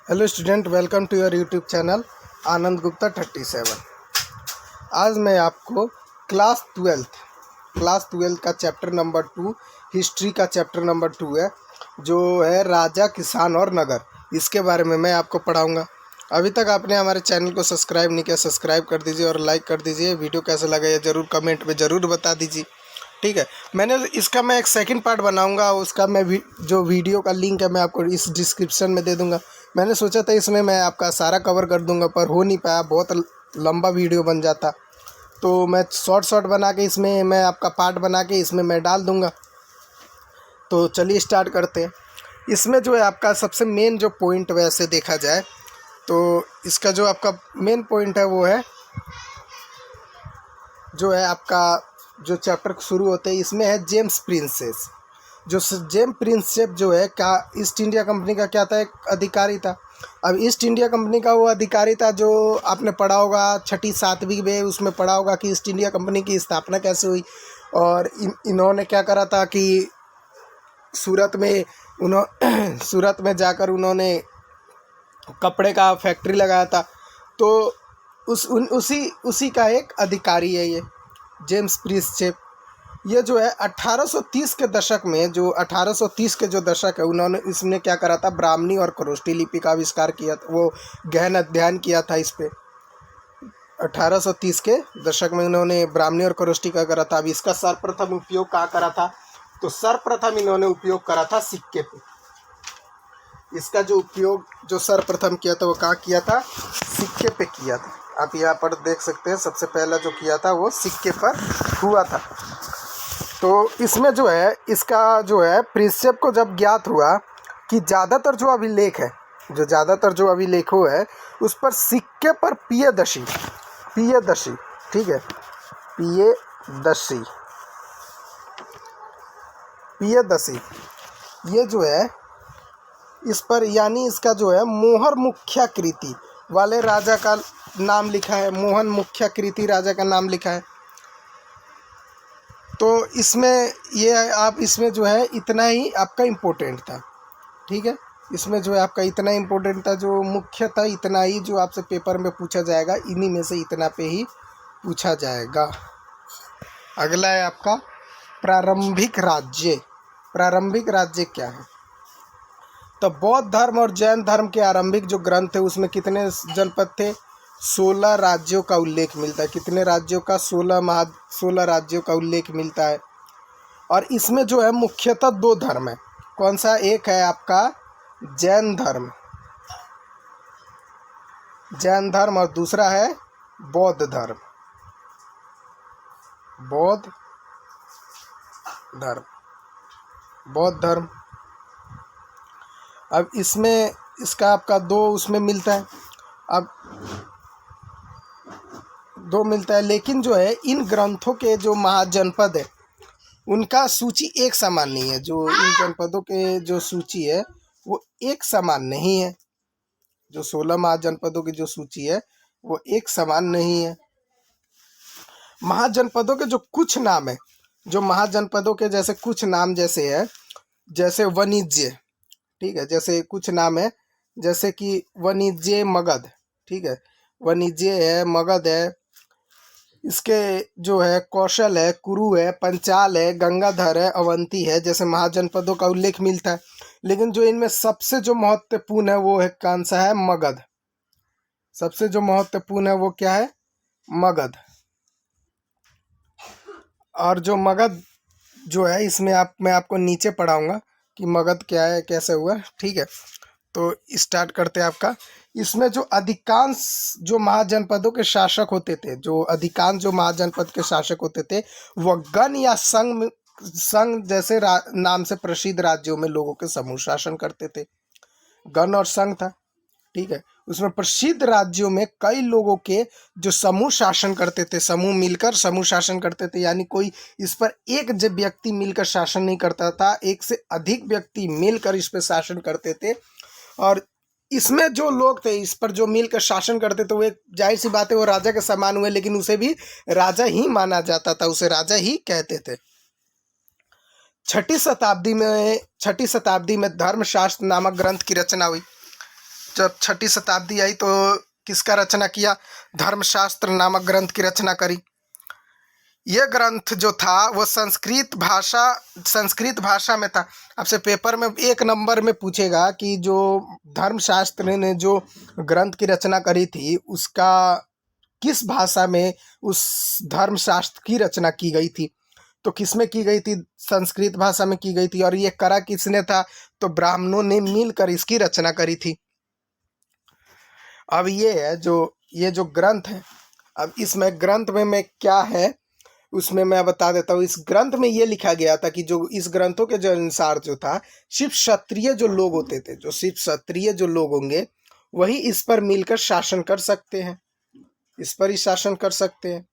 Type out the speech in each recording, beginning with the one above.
Hello student, welcome to your YouTube channel Anand Gupta 37। आज मैं आपको क्लास ट्वेल्थ का चैप्टर नंबर 2 हिस्ट्री का चैप्टर नंबर 2 है, जो है राजा, किसान और नगर। इसके बारे में मैं आपको पढ़ाऊंगा। अभी तक आपने हमारे चैनल को सब्सक्राइब नहीं किया, सब्सक्राइब कर दीजिए और लाइक कर दीजिए। वीडियो कैसा लगा ये ज़रूर कमेंट में ज़रूर बता दीजिए। ठीक है, मैं एक सेकंड पार्ट बनाऊंगा, उसका जो वीडियो का लिंक है मैं आपको इस डिस्क्रिप्शन में दे दूंगा। मैंने सोचा था इसमें मैं आपका सारा कवर कर दूंगा, पर हो नहीं पाया, बहुत लंबा वीडियो बन जाता। तो मैं शॉर्ट बना के इसमें मैं आपका पार्ट बना के इसमें मैं डाल दूंगा। तो चलिए स्टार्ट करते हैं। इसमें जो है आपका सबसे मेन जो पॉइंट वैसे देखा जाए तो इसका जो आपका मेन पॉइंट है वो है जो है आपका जो चैप्टर शुरू होते हैं इसमें है जेम्स प्रिंसेस। जेम्स प्रिंसेप जो है क्या ईस्ट इंडिया कंपनी का क्या था, एक अधिकारी था। अब ईस्ट इंडिया कंपनी का वो अधिकारी था जो आपने पढ़ा होगा 6ठी 7वीं में, उसमें पढ़ा होगा कि ईस्ट इंडिया कंपनी की स्थापना कैसे हुई। और इन्होंने क्या करा था कि सूरत में जाकर उन्होंने कपड़े का फैक्ट्री लगाया था। तो उसी का एक अधिकारी है ये जेम्स प्रिंसेप। ये जो है 1830 के दशक में, जो 1830 के जो दशक है, उन्होंने इसने क्या करा था, ब्राह्मणी और खरोष्टी लिपि का आविष्कार किया था, वो गहन अध्ययन किया था इस पे। 1830 के दशक में उन्होंने ब्राह्मणी और खरोष्टी का करा था। अब इसका सर्वप्रथम उपयोग कहाँ करा था, तो सर्वप्रथम इन्होंने उपयोग करा था सिक्के पे। इसका जो उपयोग जो सर्वप्रथम किया था वो कहाँ किया था, सिक्के पे किया था। आप यहाँ पर देख सकते हैं, सबसे पहला जो किया था वो सिक्के पर हुआ था। तो इसमें जो है इसका जो है प्रिंसेप को जब ज्ञात हुआ कि ज़्यादातर जो अभिलेख है उस पर सिक्के पर पियदशी, ठीक है, पियदशी ये जो है इस पर, यानी इसका जो है मोहर मुख्याकृति वाले राजा का नाम लिखा है, मोहन मुख्याकृति राजा का नाम लिखा है। तो इसमें इसमें जो है इतना ही आपका इम्पोर्टेंट था। ठीक है, इसमें जो है आपका इतना इम्पोर्टेंट था, जो मुख्य था इतना ही, जो आपसे पेपर में पूछा जाएगा, इन्हीं में से इतना पे ही पूछा जाएगा। अगला है आपका प्रारंभिक राज्य क्या है। तो बौद्ध धर्म और जैन धर्म के आरंभिक जो ग्रंथ है उसमें कितने जनपद थे, 16 राज्यों का उल्लेख मिलता है। कितने राज्यों का, 16 राज्यों का उल्लेख मिलता है। और इसमें जो है मुख्यतः 2 धर्म है। कौन सा, एक है आपका जैन धर्म और दूसरा है बौद्ध धर्म। अब इसमें इसका आपका 2 उसमें मिलता है। अब 2 मिलता है, लेकिन जो है इन ग्रंथों के जो महाजनपद है उनका सूची एक समान नहीं है। जो इन जनपदों के जो सूची है वो एक समान नहीं है। जो 16 महाजनपदों की जो सूची है वो एक समान नहीं है। महाजनपदों के जो कुछ नाम है, जो महाजनपदों के जैसे कुछ नाम जैसे है, जैसे वाणिज्य, ठीक है, जैसे कुछ नाम है, जैसे कि वाणिज्य मगध, ठीक है, वाणिज्य है, मगध है। इसके जो है कौशल है, कुरु है, पंचाल है, गंगाधर है, अवंती है, जैसे महाजनपदों का उल्लेख मिलता है। लेकिन जो इनमें सबसे जो महत्वपूर्ण है वो है, कौन सा है, मगध। सबसे जो महत्वपूर्ण है वो क्या है, मगध। और जो मगध जो है इसमें मैं आपको नीचे पढ़ाऊंगा कि मगध क्या है, कैसे हुआ। ठीक है, तो स्टार्ट करते हैं आपका। इसमें जो अधिकांश जो महाजनपदों के शासक होते थे, वह गण या संघ जैसे नाम से प्रसिद्ध राज्यों में लोगों के समूह शासन करते थे। गण और संघ था, ठीक है। उसमें प्रसिद्ध राज्यों में कई लोगों के जो समूह शासन करते थे, समूह मिलकर समूह शासन करते थे, यानी कोई इस पर एक जब व्यक्ति मिलकर शासन नहीं करता था, एक से अधिक व्यक्ति मिलकर इस पर शासन करते थे। और इसमें जो लोग थे इस पर जो मिलकर शासन करते थे वो, एक जाहिर सी बात है वो राजा के समान हुए, लेकिन उसे भी राजा ही माना जाता था, उसे राजा ही कहते थे। 6ठी शताब्दी में धर्मशास्त्र नामक ग्रंथ की रचना हुई। जब 6ठी शताब्दी आई तो किसका रचना किया? धर्मशास्त्र नामक ग्रंथ की रचना करी। यह ग्रंथ जो था वो संस्कृत भाषा में था। आपसे पेपर में 1 नंबर में पूछेगा कि जो धर्मशास्त्र ने जो ग्रंथ की रचना करी थी उसका किस भाषा में उस धर्मशास्त्र की रचना की गई थी, तो किस में की गई थी? संस्कृत भाषा में की गई थी। और ये करा किसने था? तो ब्राह्मणों ने मिलकर इसकी रचना करी थी। अब ये जो ग्रंथ है, अब इसमें ग्रंथ में मैं क्या है उसमें मैं बता देता हूँ। इस ग्रंथ में ये लिखा गया था कि जो इस ग्रंथों के जो अनुसार जो था, सिर्फ क्षत्रिय जो लोग होते थे, जो सिर्फ क्षत्रिय जो लोग होंगे वही इस पर मिलकर शासन कर सकते हैं, इस पर ही शासन कर सकते हैं।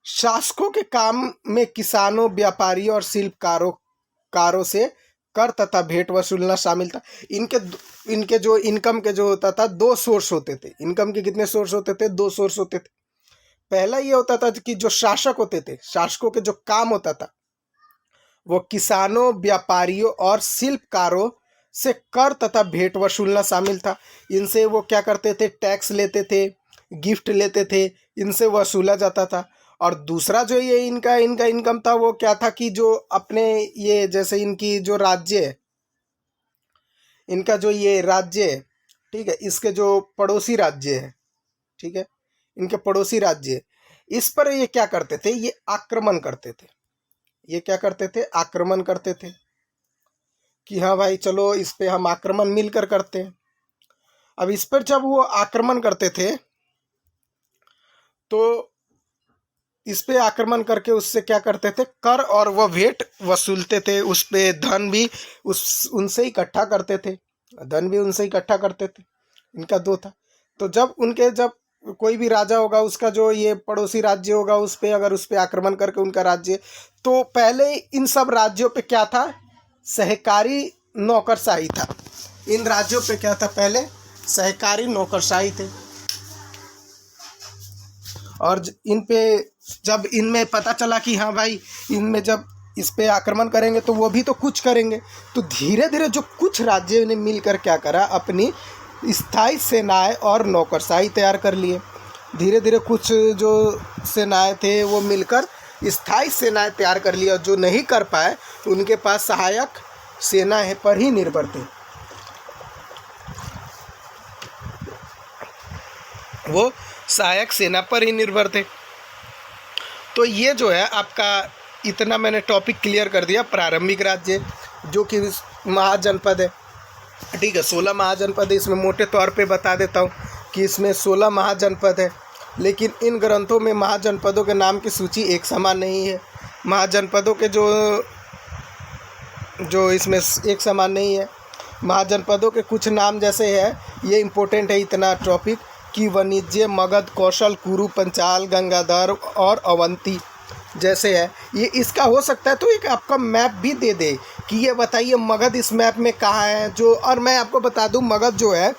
शासकों के काम में किसानों, व्यापारियों और शिल्पकारों से कर तथा भेंट वसूलना शामिल था। इनके जो इनकम के जो होता था 2 सोर्स होते थे। इनकम के कितने सोर्स होते थे? 2 सोर्स होते थे। पहला ये होता था कि जो शासक होते थे, शासकों के जो काम होता था वो किसानों, व्यापारियों और शिल्पकारों से कर तथा भेंट वसूलना शामिल था। इनसे वो क्या करते थे? टैक्स लेते थे, गिफ्ट लेते थे, इनसे वसूला जाता था। और दूसरा जो ये इनका इनकम था वो क्या था कि जो अपने ये जैसे इनकी जो राज्य है, इनका जो ये राज्य है, ठीक है, इसके जो पड़ोसी राज्य है, ठीक है, इनके पड़ोसी राज्य, इस पर ये क्या करते थे? ये आक्रमण करते थे। ये क्या करते थे? आक्रमण करते थे कि हाँ भाई चलो इस पे हम आक्रमण मिलकर करते हैं। अब इस पर जब वो आक्रमण करते थे तो इस पे आक्रमण करके उससे क्या करते थे? कर और वह भेंट वसूलते थे। उस पे धन भी उनसे इकट्ठा करते थे, धन भी उनसे इकट्ठा करते थे। इनका 2 था। तो जब कोई भी राजा होगा उसका जो ये पड़ोसी राज्य होगा उस पे अगर उस पे आक्रमण करके उनका राज्य, तो पहले इन सब राज्यों पे क्या था? सहकारी नौकरशाही था। इन राज्यों पे क्या था? पहले सहकारी नौकरशाही थे। और इन पे जब इनमें पता चला कि हाँ भाई इनमें जब इस पे आक्रमण करेंगे तो वो भी तो कुछ करेंगे, तो धीरे धीरे जो कुछ राज्यों ने मिलकर क्या करा? अपनी स्थायी सेनाएं और नौकरशाही तैयार कर लिए। धीरे धीरे कुछ जो सेनाएं थे वो मिलकर स्थायी सेनाएं तैयार कर लिए, और जो नहीं कर पाए उनके पास सहायक सेनाएं पर ही निर्भर थे। वो सहायक सेना पर ही निर्भर थे। तो ये जो है आपका इतना मैंने टॉपिक क्लियर कर दिया। प्रारंभिक राज्य जो कि महाजनपद है, ठीक है, 16 महाजनपद है। इसमें मोटे तौर पे बता देता हूँ कि इसमें 16 महाजनपद है, लेकिन इन ग्रंथों में महाजनपदों के नाम की सूची एक समान नहीं है। महाजनपदों के जो इसमें एक समान नहीं है। महाजनपदों के कुछ नाम जैसे है, ये इम्पोर्टेंट है इतना टॉपिक, कि वाणिज्य, मगध, कौशल, कुरु, पंचाल, गंगाधर और अवंती जैसे है। ये इसका हो सकता है तो एक आपका मैप भी दे दे कि ये बताइए मगध इस मैप में कहाँ है। जो और मैं आपको बता दूं, मगध जो है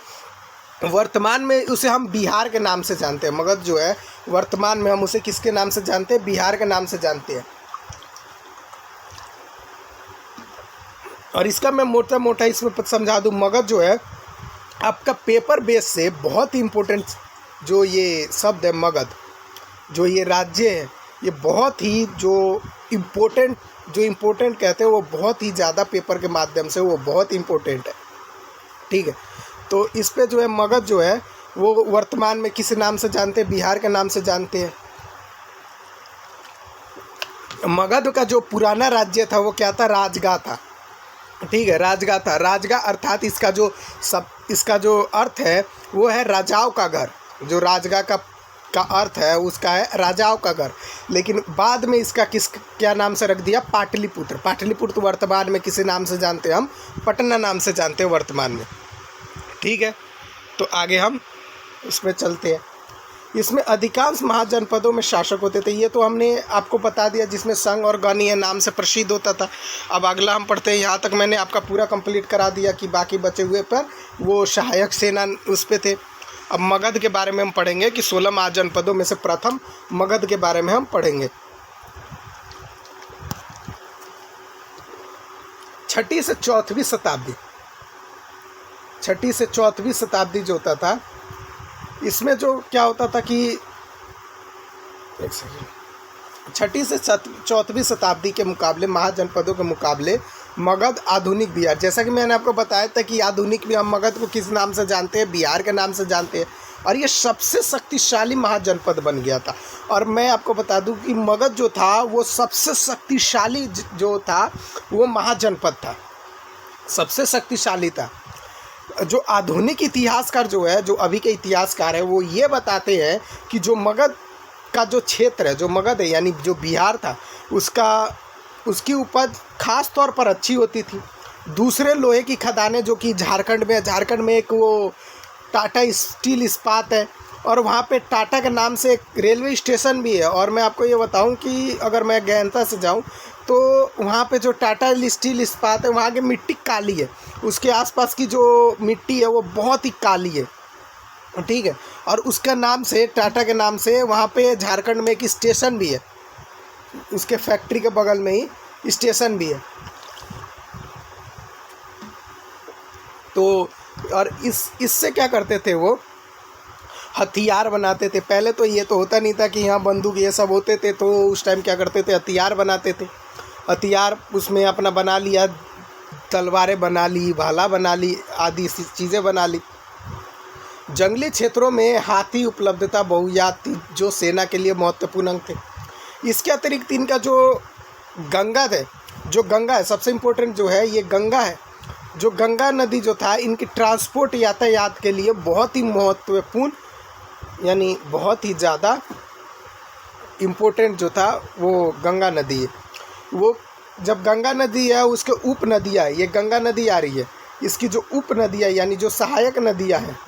वर्तमान में उसे हम बिहार के नाम से जानते हैं। मगध जो है वर्तमान में हम उसे किसके नाम से जानते हैं? बिहार के नाम से जानते हैं। और इसका मैं मोटा इसमें समझा दूं, मगध जो है आपका पेपर बेस से बहुत ही इम्पोर्टेंट जो ये शब्द है मगध, जो ये राज्य है, ये बहुत ही जो इम्पोर्टेंट कहते हैं वो बहुत ही ज़्यादा पेपर के माध्यम से वो बहुत इम्पोर्टेंट है, ठीक है। तो इस पे जो है मगध जो है वो वर्तमान में किस नाम से जानते हैं? बिहार के नाम से जानते हैं। मगध का जो पुराना राज्य था वो क्या था? राजगा था, ठीक है, राजगा था। राजगा अर्थात इसका जो अर्थ है वो है राजाओं का घर। जो राजगा का अर्थ है उसका है राजाओं का घर, लेकिन बाद में इसका क्या नाम से रख दिया? पाटलिपुत्र। पाटलिपुत्र वर्तमान में किसी नाम से जानते हैं? हम पटना नाम से जानते हैं वर्तमान में, ठीक है। तो आगे हम इसमें चलते हैं। इसमें अधिकांश महाजनपदों में शासक होते थे, ये तो हमने आपको बता दिया, जिसमें संघ और गणीय नाम से प्रसिद्ध होता था। अब अगला हम पढ़ते हैं। यहाँ तक मैंने आपका पूरा कंप्लीट करा दिया कि बाकी बचे हुए पर वो सहायक सेना उस पे थे। अब मगध के बारे में हम पढ़ेंगे कि 16 महाजनपदों में से प्रथम मगध के बारे में हम पढ़ेंगे। 6ठी से 4वीं शताब्दी, छठी से चौथीं शताब्दी जो होता था, इसमें जो क्या होता था कि एक सेकंड, छठी से चौथीं शताब्दी के मुकाबले, महाजनपदों के मुकाबले मगध आधुनिक बिहार, जैसा कि मैंने आपको बताया था कि आधुनिक भी हम मगध को किस नाम से जानते हैं, बिहार के नाम से जानते हैं, और ये सबसे शक्तिशाली महाजनपद बन गया था। और मैं आपको बता दूं कि मगध जो था वो सबसे शक्तिशाली जो था वो महाजनपद था, सबसे शक्तिशाली था। जो आधुनिक इतिहासकार जो है, जो अभी के इतिहासकार है, वो ये बताते हैं कि जो मगध का जो क्षेत्र है, जो मगध है यानी जो बिहार था, उसकी उपज खास तौर पर अच्छी होती थी। दूसरे लोहे की खदानें जो कि झारखंड में एक वो टाटा स्टील इस्पात है, और वहाँ पे टाटा के नाम से एक रेलवे स्टेशन भी है। और मैं आपको ये बताऊं कि अगर मैं गहनता से जाऊं तो वहाँ पे जो टाटा स्टील इस्पात है, वहाँ की मिट्टी काली है, उसके आसपास की जो मिट्टी है वो बहुत ही काली है, ठीक है। और उसका नाम से, टाटा के नाम से वहाँ पे झारखंड में एक स्टेशन भी है, उसके फैक्ट्री के बगल में ही स्टेशन भी है। तो और इससे क्या करते थे, वो हथियार बनाते थे। पहले तो ये तो होता नहीं था कि यहाँ बंदूक ये सब होते थे, तो उस टाइम क्या करते थे, हथियार बनाते थे। हथियार उसमें अपना बना लिया, तलवारें बना ली, भाला बना ली, आदि चीज़ें बना ली। जंगली क्षेत्रों में हाथी उपलब्धता बहुयात थी, जो सेना के लिए महत्वपूर्ण अंग थे। इसके अतिरिक्त इनका जो गंगा है, सबसे इम्पोर्टेंट जो है ये गंगा है। जो गंगा नदी जो था, इनकी ट्रांसपोर्ट यातायात के लिए बहुत ही महत्वपूर्ण, यानी बहुत ही ज़्यादा इम्पोर्टेंट जो था वो गंगा नदी है। वो जब गंगा नदी है, उसके उप नदियाँ है, ये गंगा नदी आ रही है, इसकी जो उप नदियाँ यानी जो सहायक नदियाँ हैं,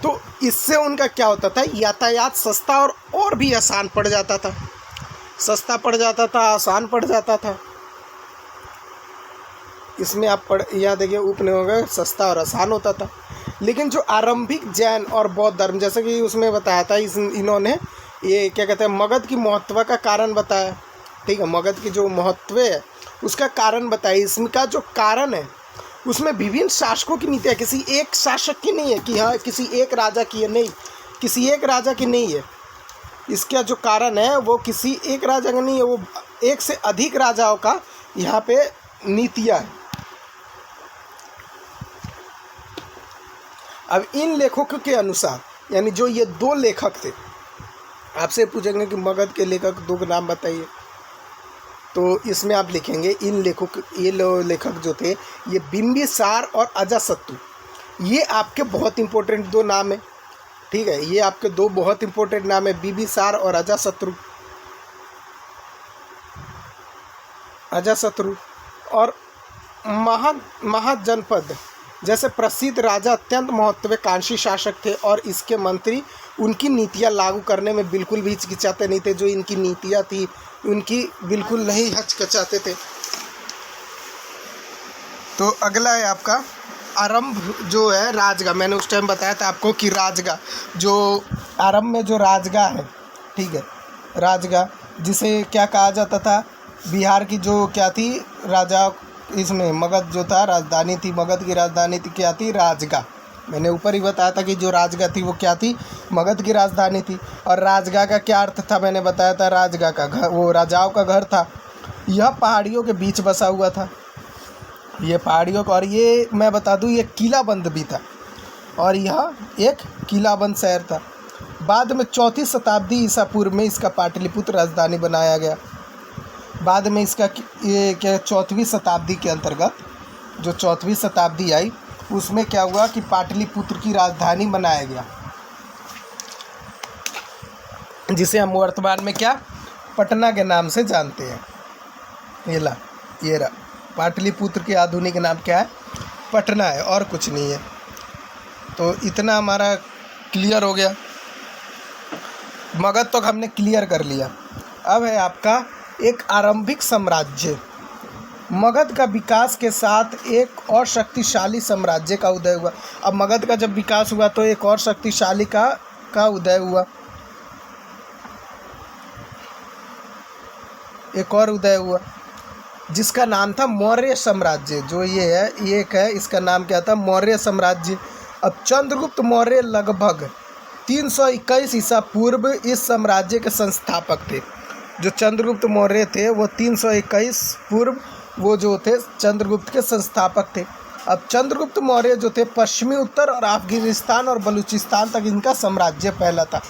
तो इससे उनका क्या होता था, यातायात सस्ता और भी आसान पड़ जाता था, आसान पड़ जाता था। इसमें आप यहाँ देखिए, उपनिवेश सस्ता और आसान होता था। लेकिन जो आरंभिक जैन और बौद्ध धर्म, जैसे कि उसमें बताया था, इन्होंने ये क्या कहते हैं, मगध की महत्व का कारण बताया, ठीक है। मगध की जो महत्व है उसका कारण बताया। इसका जो कारण है उसमें विभिन्न शासकों की नीतियाँ, किसी एक शासक की नहीं है कि हाँ किसी एक राजा की है, नहीं, किसी एक राजा की नहीं है। इसका जो कारण है वो किसी एक राजा का नहीं है, वो एक से अधिक राजाओं का यहाँ पे नीतियाँ है। अब इन लेखकों के अनुसार, यानी जो ये दो लेखक थे, आपसे पूछेंगे कि मगध के लेखक दो के नाम बताइए, तो इसमें आप लिखेंगे इन लेखक जो थे, ये बिंबिसार और अजातशत्रु, ये आपके बहुत इंपॉर्टेंट दो नाम है, ठीक है। ये आपके दो बहुत इंपॉर्टेंट नाम है, बिंबिसार और अजातशत्रु। और महाजनपद जैसे प्रसिद्ध राजा अत्यंत महत्वाकांक्षी शासक थे, और इसके मंत्री उनकी नीतियाँ लागू करने में बिल्कुल भी हिचकिचाते नहीं थे। जो इनकी नीतियाँ थी उनकी बिल्कुल नहीं हिचकिचाते थे। तो अगला है आपका आरंभ जो है राजगा। मैंने उस टाइम बताया था आपको कि राजगा, जो आरंभ में जो राजगा है, ठीक है, राजगा जिसे क्या कहा जाता था, बिहार की जो क्या थी राजा, इसमें मगध जो था राजधानी थी, मगध की राजधानी थी क्या थी, राजगा। मैंने ऊपर ही बताया था कि जो राजगा थी वो क्या थी, मगध की राजधानी थी। और राजगा का क्या अर्थ था, मैंने बताया था, राजगा का घर, वो राजाओं का घर था। यह पहाड़ियों के बीच बसा हुआ था, ये पहाड़ियों का, और ये मैं बता दूं ये किलाबंद भी था, और यह एक किलाबंद शहर था। बाद में 4वीं शताब्दी ईसा पूर्व में इसका पाटलिपुत्र राजधानी बनाया गया। बाद में इसका ये क्या 4वीं शताब्दी के अंतर्गत, जो 4वीं शताब्दी आई उसमें क्या हुआ कि पाटलिपुत्र की राजधानी बनाया गया, जिसे हम वर्तमान में क्या पटना के नाम से जानते हैं। ये रहा पाटलिपुत्र के आधुनिक नाम क्या है, पटना है, और कुछ नहीं है। तो इतना हमारा क्लियर हो गया। मगध तो हमने क्लियर कर लिया। अब है आपका एक आरंभिक साम्राज्य। मगध का विकास के साथ एक और शक्तिशाली साम्राज्य का उदय हुआ। अब मगध का जब विकास हुआ तो एक और शक्तिशाली का उदय हुआ, एक और उदय हुआ। जिसका नाम था मौर्य साम्राज्य। जो ये है, ये एक है, इसका नाम क्या था, मौर्य साम्राज्य। अब चंद्रगुप्त मौर्य लगभग 321 ईसा पूर्व इस साम्राज्य के संस्थापक थे। जो चंद्रगुप्त मौर्य थे वो 321 पूर्व वो जो थे चंद्रगुप्त के संस्थापक थे। अब चंद्रगुप्त मौर्य जो थे पश्चिमी उत्तर और अफगानिस्तान और बलूचिस्तान तक इनका साम्राज्य फैला था।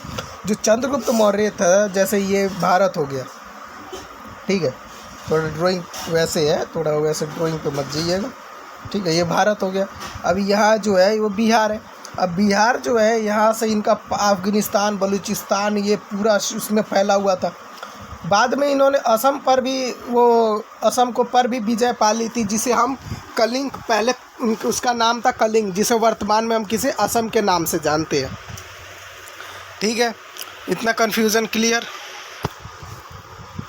जो चंद्रगुप्त मौर्य था, जैसे ये भारत हो गया, ठीक है, थोड़ा ड्राइंग वैसे है, थोड़ा वैसे ड्राइंग पे मत जाइएगा, ठीक है, ये भारत हो गया। अब यहाँ जो है वो बिहार है। अब बिहार जो है, यहाँ से इनका अफगानिस्तान, बलूचिस्तान ये पूरा उसमें फैला हुआ था। बाद में इन्होंने असम पर भी असम को पर भी विजय पा ली थी, जिसे हम कलिंग, पहले उसका नाम था कलिंग, जिसे वर्तमान में हम किसे असम के नाम से जानते हैं। ठीक है, इतना कन्फ्यूज़न क्लियर।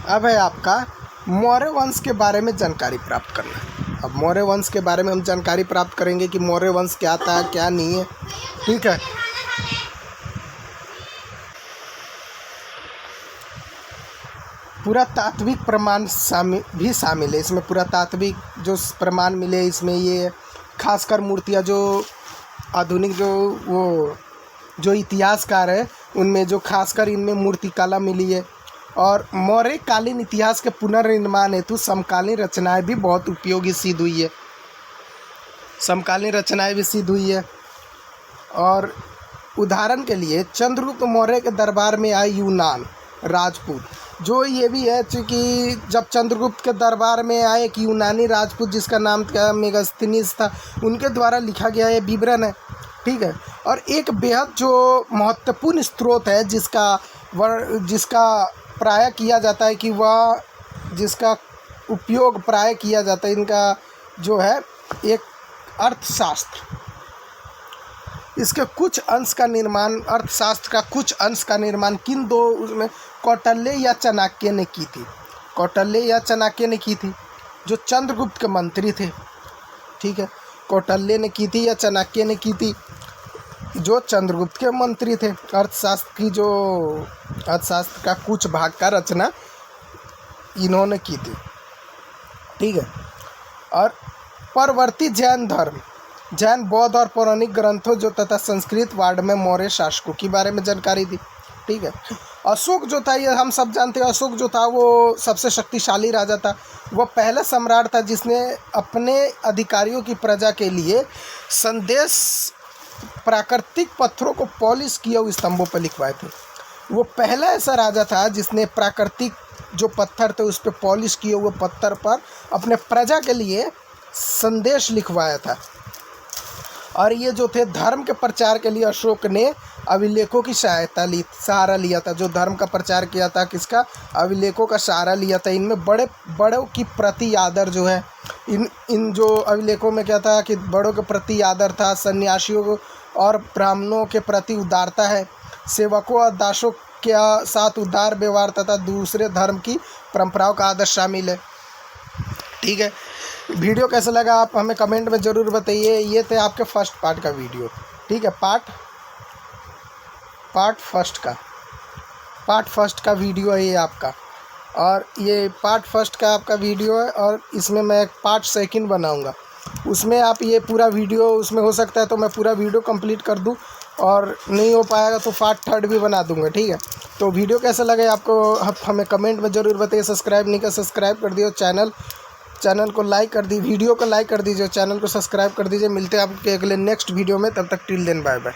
अब है आपका मौर्य वंश के बारे में जानकारी प्राप्त करना। अब मौर्य वंश के बारे में हम जानकारी प्राप्त करेंगे कि मौर्य वंश क्या था, क्या नहीं है। ठीक है, पुरातात्विक प्रमाण भी शामिल है इसमें। पुरातात्विक जो प्रमाण मिले इसमें ये खासकर मूर्तियाँ, जो आधुनिक जो इतिहासकार है उनमें जो खासकर इनमें मूर्तिकला मिली है। और मौर्य कालीन इतिहास के पुनर्निर्माण हेतु समकालीन रचनाएं भी बहुत उपयोगी सिद्ध हुई है। समकालीन रचनाएं भी सिद्ध हुई है। और उदाहरण के लिए चंद्रगुप्त मौर्य के दरबार में आए यूनान राजपूत, जो ये भी है क्योंकि जब चंद्रगुप्त के दरबार में आए एक यूनानी राजपूत जिसका नाम क्या मेगास्थनीज था, उनके द्वारा लिखा गया ये विवरण है। ठीक है, और एक बेहद जो महत्वपूर्ण स्रोत है जिसका प्राय किया जाता है कि वह जिसका उपयोग प्राय किया जाता है, इनका जो है एक अर्थशास्त्र, इसके कुछ अंश का निर्माण, अर्थशास्त्र का कुछ अंश का निर्माण किन दो उसमें कौटिल्य या चाणक्य ने की थी। कौटिल्य या चाणक्य ने की थी, जो चंद्रगुप्त के मंत्री थे। ठीक है, कौटिल्य ने की थी या चाणक्य ने की थी, जो चंद्रगुप्त के मंत्री थे। अर्थशास्त्र का कुछ भाग का रचना इन्होंने की थी। ठीक है, और परवर्ती जैन धर्म, जैन, बौद्ध और पौराणिक ग्रंथों जो तथा संस्कृत वार्ड में मौर्य शासकों के बारे में जानकारी दी। ठीक है, अशोक जो था, ये हम सब जानते हैं, अशोक जो था वो सबसे शक्तिशाली राजा था। वह पहला सम्राट था जिसने अपने अधिकारियों की प्रजा के लिए संदेश प्राकृतिक पत्थरों को पॉलिश किए हुए स्तंभों पर लिखवाए थे। वो पहला ऐसा राजा था जिसने प्राकृतिक जो पत्थर थे उस पर पॉलिश किए हुए पत्थर पर अपने प्रजा के लिए संदेश लिखवाया था। और ये जो थे धर्म के प्रचार के लिए अशोक ने अभिलेखों की सहारा लिया था। जो धर्म का प्रचार किया था, किसका, अभिलेखों का सहारा लिया था। इनमें बड़ों की प्रति आदर जो है, इन जो अभिलेखों में क्या था कि बड़ों के प्रति आदर था, सन्यासियों और ब्राह्मणों के प्रति उदारता है, सेवकों और दासों के साथ उदार व्यवहार तथा दूसरे धर्म की परंपराओं का आदर शामिल है। ठीक है, वीडियो कैसा लगा आप हमें कमेंट में ज़रूर बताइए। ये थे आपके फर्स्ट पार्ट का वीडियो। ठीक है, पार्ट फर्स्ट का वीडियो है ये आपका, और ये पार्ट फर्स्ट का आपका वीडियो है। और इसमें मैं एक पार्ट सेकंड बनाऊंगा, उसमें आप ये पूरा वीडियो, उसमें हो सकता है तो मैं पूरा वीडियो कंप्लीट कर दूं, और नहीं हो पाएगा तो पार्ट थर्ड भी बना दूंगा। ठीक है, तो वीडियो कैसा लगे आपको हमें कमेंट में ज़रूर बताइए। सब्सक्राइब नहीं कर, सब्सक्राइब कर दियो, चैनल को लाइक कर दी, वीडियो को लाइक कर दीजिए, चैनल को सब्सक्राइब कर दीजिए। मिलते हैं आपके अगले नेक्स्ट वीडियो में, तब तक टिल देन बाय बाय।